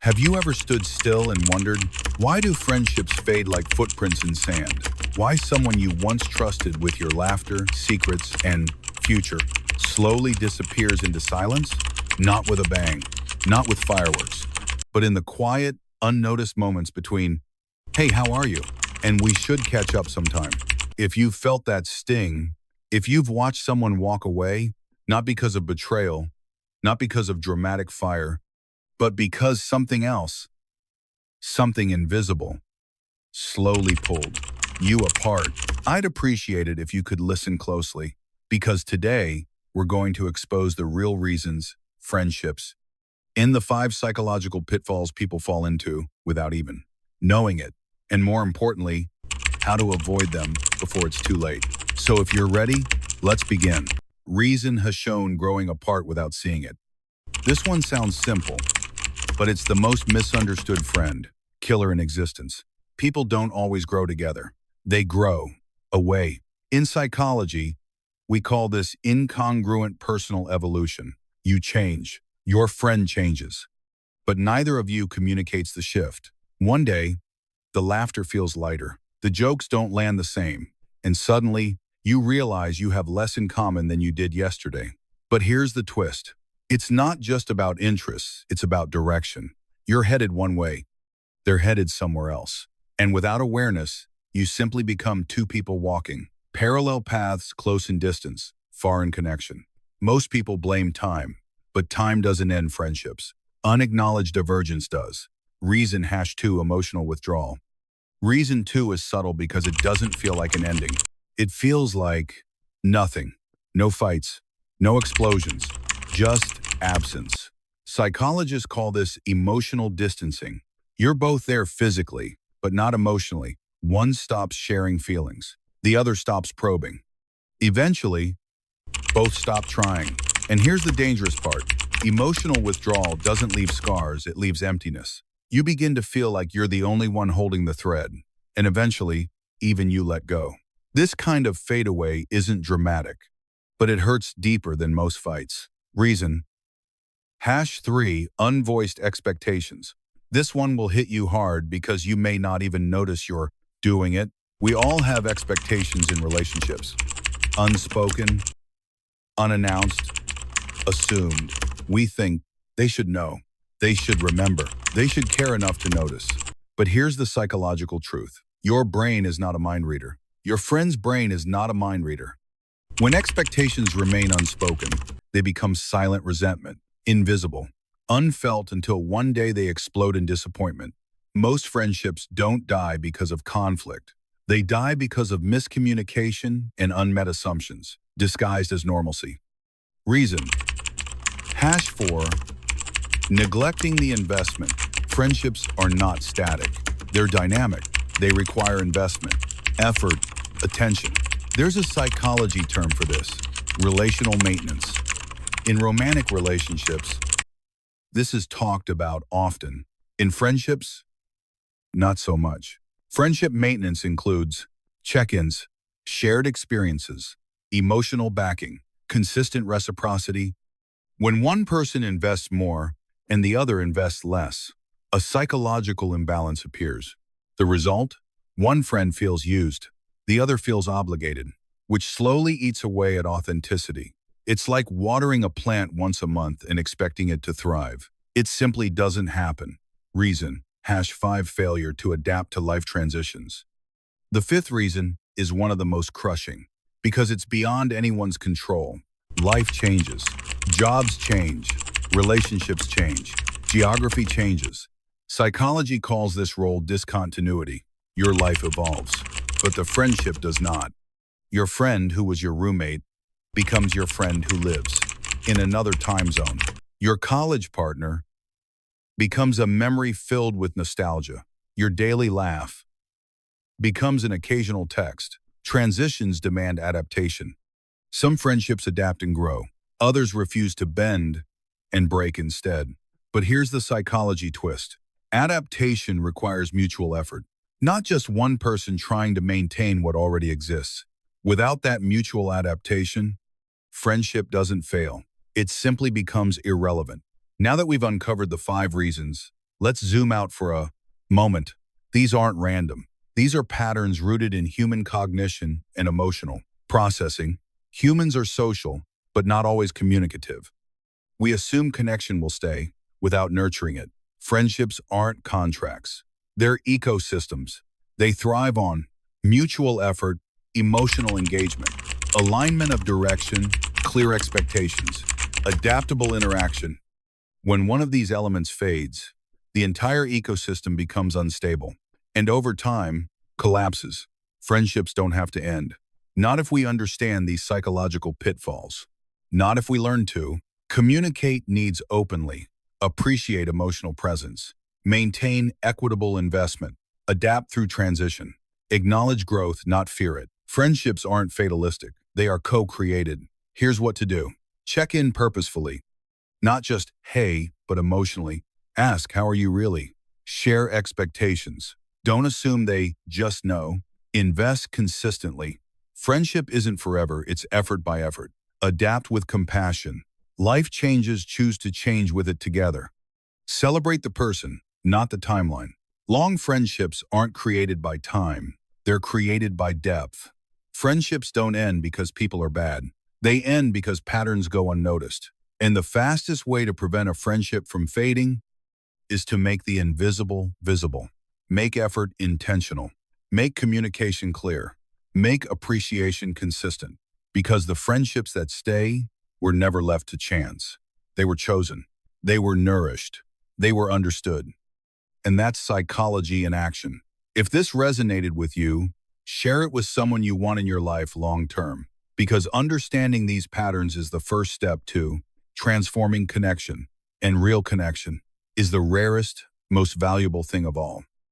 Have you ever stood still and wondered, why do friendships fade like footprints in sand? Why someone you once trusted with your laughter, secrets, and future slowly disappears into silence? Not with a bang, not with fireworks, but in the quiet, unnoticed moments between, "Hey, how are you?" and "We should catch up sometime." If you've felt that sting, if you've watched someone walk away, not because of betrayal, not because of dramatic fire, but because something else, something invisible, slowly pulled you apart, I'd appreciate it if you could listen closely, because today we're going to expose the real reasons friendships in the 5 psychological pitfalls people fall into without even knowing it, and more importantly, how to avoid them before it's too late. So if you're ready, let's begin. Reason has shown growing apart without seeing it. This one sounds simple, but it's the most misunderstood friend killer in existence. People don't always grow together. They grow away. In psychology, we call this incongruent personal evolution. You change. Your friend changes. But neither of you communicates the shift. One day, the laughter feels lighter. The jokes don't land the same. And suddenly, you realize you have less in common than you did yesterday. But here's the twist. It's not just about interests, it's about direction. You're headed one way. They're headed somewhere else. And without awareness, you simply become two people walking. Parallel paths close in distance, far in connection. Most people blame time, but time doesn't end friendships. Unacknowledged divergence does. Reason #2 emotional withdrawal. Reason 2 is subtle because it doesn't feel like an ending. It feels like nothing. No fights, no explosions, just absence. Psychologists call this emotional distancing. You're both there physically, but not emotionally. One stops sharing feelings. The other stops probing. Eventually, both stop trying. And here's the dangerous part. Emotional withdrawal doesn't leave scars, it leaves emptiness. You begin to feel like you're the only one holding the thread. And eventually, even you let go. This kind of fade away isn't dramatic, but it hurts deeper than most fights. Reason #3 unvoiced expectations. This one will hit you hard because you may not even notice you're doing it. We all have expectations in relationships. Unspoken, unannounced, assumed. We think they should know, they should remember, they should care enough to notice. But here's the psychological truth. Your brain is not a mind reader. Your friend's brain is not a mind reader. When expectations remain unspoken, they become silent resentment, invisible, unfelt until one day they explode in disappointment. Most friendships don't die because of conflict. They die because of miscommunication and unmet assumptions, disguised as normalcy. Reason #4 neglecting the investment. Friendships are not static. They're dynamic. They require investment, effort, attention. There's a psychology term for this: relational maintenance. In romantic relationships, this is talked about often. In friendships, not so much. Friendship maintenance includes check-ins, shared experiences, emotional backing, consistent reciprocity. When one person invests more and the other invests less, a psychological imbalance appears. The result? One friend feels used, the other feels obligated, which slowly eats away at authenticity. It's like watering a plant once a month and expecting it to thrive. It simply doesn't happen. Reason #5 failure to adapt to life transitions. The 5th reason is one of the most crushing, because it's beyond anyone's control. Life changes, jobs change, relationships change, geography changes. Psychology calls this role discontinuity. Your life evolves, but the friendship does not. Your friend who was your roommate becomes your friend who lives in another time zone. Your college partner becomes a memory filled with nostalgia. Your daily laugh becomes an occasional text. Transitions demand adaptation. Some friendships adapt and grow. Others refuse to bend and break instead. But here's the psychology twist. Adaptation requires mutual effort, not just one person trying to maintain what already exists. Without that mutual adaptation, friendship doesn't fail. It simply becomes irrelevant. Now that we've uncovered the 5 reasons Let's zoom out for a moment. These aren't random. These are patterns rooted in human cognition and emotional processing. Humans are social, but not always communicative. We assume connection will stay without nurturing it. Friendships aren't contracts. They're ecosystems. They thrive on mutual effort, emotional engagement, alignment of direction, clear expectations, adaptable interaction. When one of these elements fades, the entire ecosystem becomes unstable and over time collapses. Friendships don't have to end. Not if we understand these psychological pitfalls. Not if we learn to communicate needs openly, appreciate emotional presence, maintain equitable investment, adapt through transition, acknowledge growth, not fear it. Friendships aren't fatalistic. They are co-created. Here's what to do. Check in purposefully. Not just, hey, but emotionally. Ask, how are you really? Share expectations. Don't assume they just know. Invest consistently. Friendship isn't forever, it's effort by effort. Adapt with compassion. Life changes, choose to change with it together. Celebrate the person, not the timeline. Long friendships aren't created by time. They're created by depth. Friendships don't end because people are bad. They end because patterns go unnoticed. And the fastest way to prevent a friendship from fading is to make the invisible visible. Make effort intentional. Make communication clear. Make appreciation consistent. Because the friendships that stay were never left to chance. They were chosen. They were nourished. They were understood. And that's psychology in action. If this resonated with you, share it with someone you want in your life long term. Because understanding these patterns is the first step to transforming connection. And real connection is the rarest, most valuable thing of all.